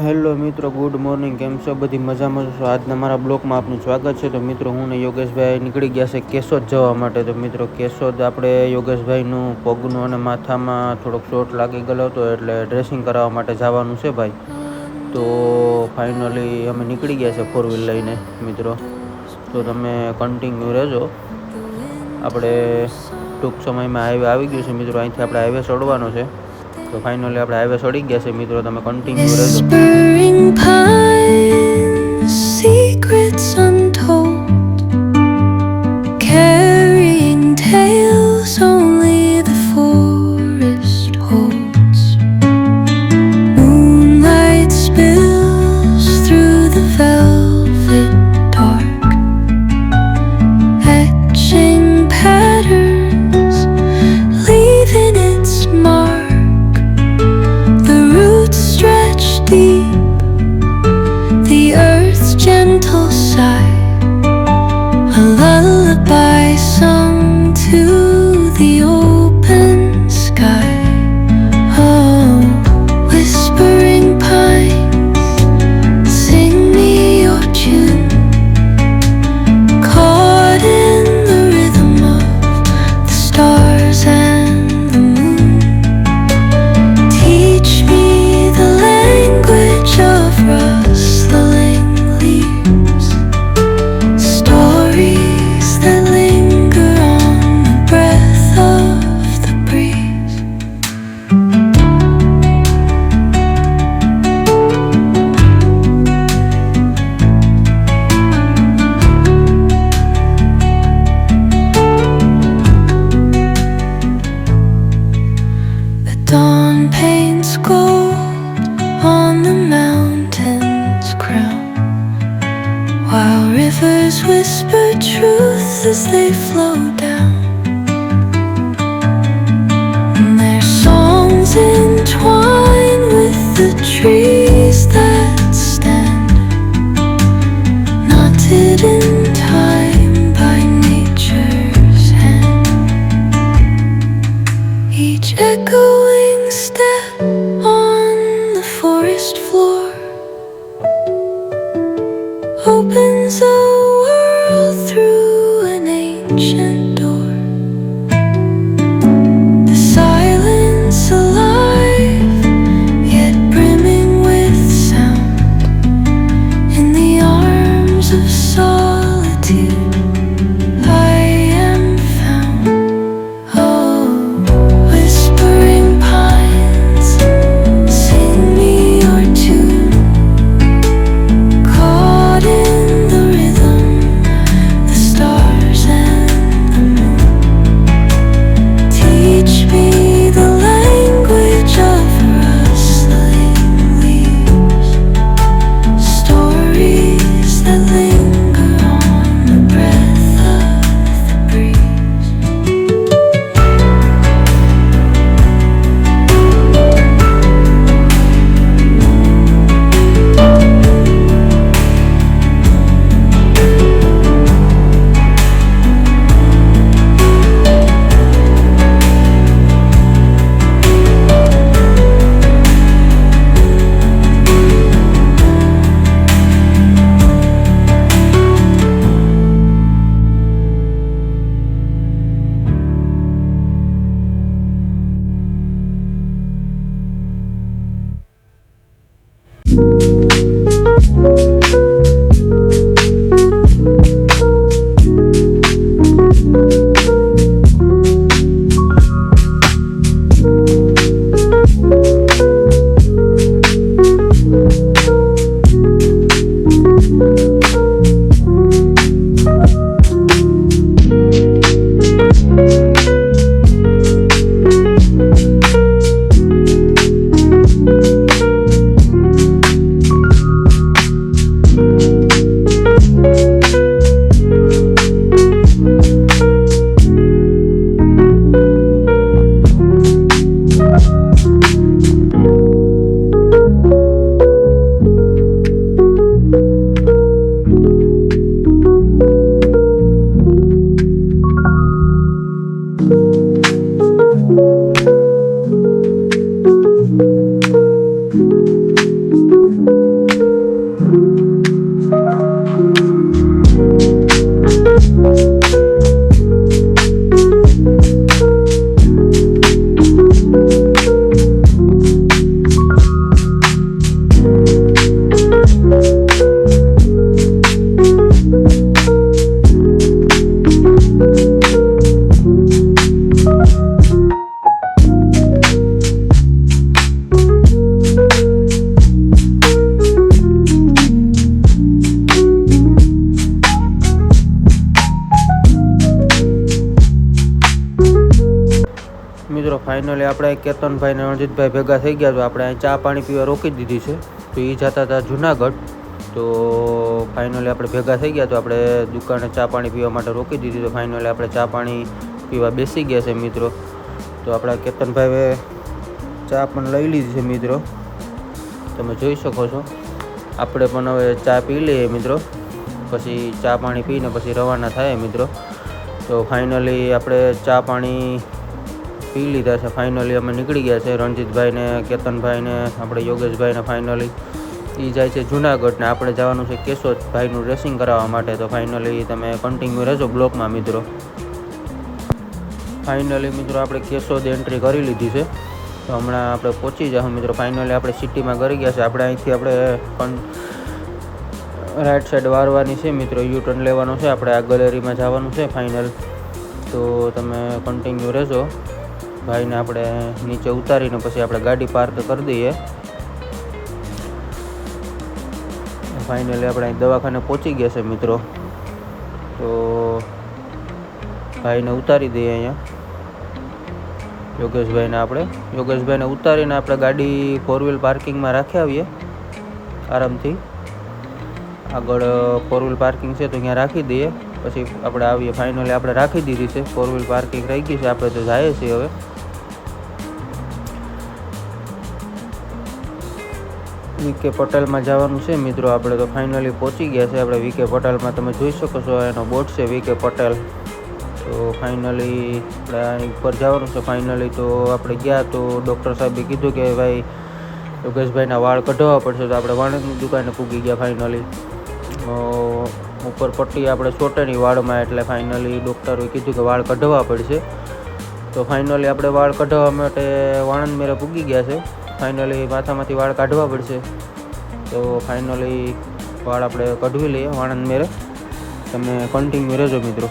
Hello મિત્રો, good morning. કેમ છો? બધી મજામાં છો? આજના મારા બ્લોગમાં આપનું સ્વાગત છે. તો મિત્રો, હું ને યોગેશભાઈ નીકળી ગયા છે કેશોદ જવા માટે. તો મિત્રો, કેશોદ આપણે યોગેશભાઈનું પગનું અને માથામાં થોડોક ચોટ લાગી ગયેલો હતો, એટલે ડ્રેસિંગ કરાવવા માટે જવાનું છે ભાઈ. તો ફાઇનલી અમે નીકળી ગયા છે 4 વ્હીલ લઈને મિત્રો. તો તમે કન્ટિન્યુ રહેજો. આપણે ટૂંક સમયમાં હાઈવે આવી ગયું છે મિત્રો. અહીંથી આપણે હાઈવે ચડવાનો છે. તો ફાઇનલી આપણે હાઈવે ચડી ગયા છે મિત્રો. તમે કન્ટિન્યુ રહેજો. Whispering pines, secrets untold, carrying tales only the forest holds. Moonlight spills through the velvet dark, etching patterns, leaving its mark. The roots stretch deep, the earth's gentle sigh, a lullaby sung to the open sky. Oh, whispering pines, sing me your tune, caught in the rhythm of the stars and the moon. Teach me the language of rustling leaves, stories that linger on the breath of the breeze. The dawn paints gold on the mountain's crown, while rivers whisper truth as they flow down. And their songs entwine with the trees that stand, knotted in time by nature's hand. Each echoing step on the forest floor opens a world through an ancient door. The silence alive, yet brimming with sound. In the arms of solitude, I am found. Oh, whispering pines, sing me your tune, caught in the rhythm, the stars and the moon. Teach me the language of rustling leaves, stories that linger on the breath of the breeze. Finally આપણે કેતનભાઈ ને રણજીતભાઈ ભેગા થઈ ગયા. તો આપણે અહીં ચા પાણી પીવા રોકી દીધી છે. તો એ જતા હતા જુનાગઢ. તો ફાઇનલી આપણે ભેગા થઈ ગયા. તો આપણે દુકાને ચા પાણી પીવા માટે રોકી દીધી. તો ફાઇનલી આપણે ચા પાણી પીવા બેસી ગયા છે મિત્રો. તો આપણા કેતનભાઈએ ચા પણ લઈ લીધી છે મિત્રો, તમે જોઈ શકો છો. આપણે પણ હવે ચા પી લઈએ મિત્રો, પછી ચા પાણી પીને પછી રવાના થાય મિત્રો. તો ફાઇનલી આપણે ચા પાણી પી લીધા છે. ફાઇનલી અમે નીકળી ગયા છે. રણજીતભાઈને, કેતનભાઈને, આપણે યોગેશભાઈને ફાઇનલી એ જાય છે જુનાગઢ ને આપણે જવાનું છે કેશોદ ભાઈનું ડ્રેસિંગ કરાવવા માટે. તો ફાઇનલી તમે કન્ટિન્યુ રહેજો બ્લોકમાં મિત્રો. ફાઇનલી મિત્રો આપણે કેશોદ એન્ટ્રી કરી લીધી છે. તો હમણાં આપણે પહોંચી જાઉં મિત્રો. ફાઇનલી આપણે સિટીમાં કરી ગયા છે. આપણે અહીંથી આપણે રાઈટ સાઈડ વારવાની છે મિત્રો, યુ ટર્ન લેવાનો છે. આપણે આ ગેલેરીમાં જવાનું છે ફાઇનલ. તો તમે કન્ટિન્યુ રહેજો. ભાઈને આપણે નીચે ઉતારીને પછી આપણે ગાડી પાર્ક કરી દઈએ. ફાઇનલી આપણે અહીં દવાખાને પહોંચી ગયા છે મિત્રો. તો ભાઈને ઉતારી દઈએ અહીંયા, યોગેશભાઈને ઉતારીને આપણે ગાડી 4 વ્હીલ પાર્કિંગમાં રાખી આવીએ આરામથી. આગળ 4 વ્હીલ પાર્કિંગ છે તો અહીંયા રાખી દઈએ, પછી આપણે આવીએ. ફાઇનલી આપણે રાખી દીધી છે, 4 વ્હીલ પાર્કિંગ રહી ગઈ છે. આપણે તો જઈએ છીએ હવે. વીકે પટેલમાં જવાનું છે મિત્રો આપણે. તો ફાઇનલી પહોંચી ગયા છે આપણે વીકે પટેલમાં. તમે જોઈ શકો છો એનો બોર્ડ છે વીકે પટેલ. તો ફાઇનલી આપણે આની ઉપર જવાનું છે ફાઇનલી. તો આપણે ગયા તો ડૉક્ટર સાહેબે કીધું કે ભાઈ યોગેશભાઈના વાળ કઢાવવા પડશે. તો આપણે વાળની દુકાને પૂગી ગયા ફાઇનલી. ઉપર પટ્ટી આપણે ચોટેની વાળમાં, એટલે ફાઇનલી ડૉક્ટરોએ કીધું કે વાળ કઢાવવા પડશે. તો ફાઇનલી આપણે વાળ કઢાવવા માટે વાણંદ મેરે પૂગી ગયા છે. ફાઇનલી માથામાંથી વાળ કાઢવા પડશે. તો ફાઇનલી વાળ આપણે કઢવી લઈએ વાણંદ મેરે. તમે કન્ટિન્યુ રહેજો મિત્રો.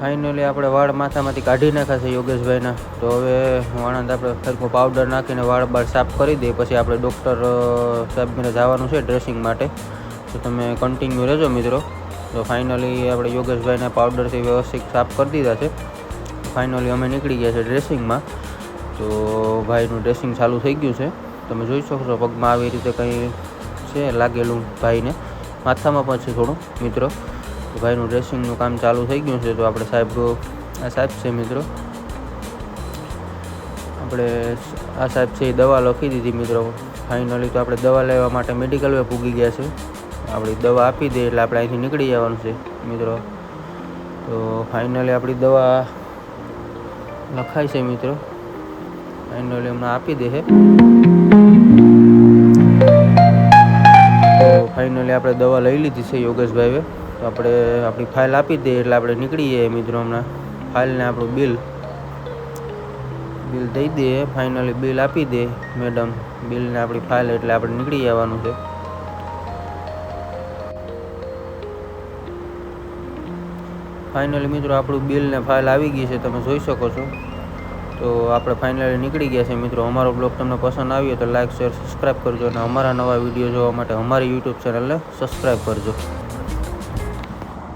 ફાઇનલી આપણે વાળ માથામાંથી કાઢી નાખ્યા છે યોગેશભાઈના. તો હવે વાણંદ આપણે સરખો પાવડર નાખીને વાળ બાળ સાફ કરી દઈએ. પછી આપણે ડૉક્ટર સાહેબને જવાનું છે ડ્રેસિંગ માટે. તો તમે કન્ટિન્યુ રહેજો મિત્રો. તો ફાઇનલી આપણે યોગેશભાઈને પાવડરથી વ્યવસ્થિત સાફ કરી દીધા છે. ફાઇનલી અમે નીકળી ગયા છે ડ્રેસિંગમાં. તો ભાઈનું ડ્રેસિંગ ચાલુ થઈ ગયું છે. તમે જોઈ શકો છો પગમાં આવી રીતે કંઈ છે લાગેલું ભાઈને, માથામાં પણ છે થોડું મિત્રો. તો ભાઈનું ડ્રેસિંગનું કામ ચાલુ થઈ ગયું છે. તો આપણે સાહેબ છે મિત્રો. આપણે આ સાહેબ છે એ દવા લખી દીધી મિત્રો. ફાઇનલી તો આપણે દવા લેવા માટે મેડિકલ વે પૂગી ગયા છે. આપણી દવા આપી દે એટલે આપણે અહીંથી નીકળી જવાનું છે મિત્રો. તો ફાઇનલી આપણી દવા લખાય છે મિત્રો. ફાઇનલી હમણાં આપી દે છે. તો ફાઇનલી આપણે દવા લઈ લીધી છે યોગેશભાઈએ. તો આપણે આપણી ફાઇલ આપી દઈએ એટલે આપણે નીકળી જઈએ મિત્રો. હમણાં ફાઇલને આપણું બિલ દઈ દે. ફાઇનલી બિલ આપી દે મેડમ. બિલને આપણી ફાઇલ એટલે આપણે નીકળી જવાનું છે. ફાઇનલી મિત્રો આપણું બિલ ને ફાઇલ આવી ગઈ છે, તમે જોઈ શકો છો. તો આપણે ફાઇનલી નીકળી ગયા છે મિત્રો. અમારો બ્લોગ તમને પસંદ આવ્યો તો લાઇક શેર સબસ્ક્રાઈબ કરજો અને અમારા નવા વિડીયો જોવા માટે અમારી યુટ્યુબ ચેનલને સબસ્ક્રાઈબ કરજો.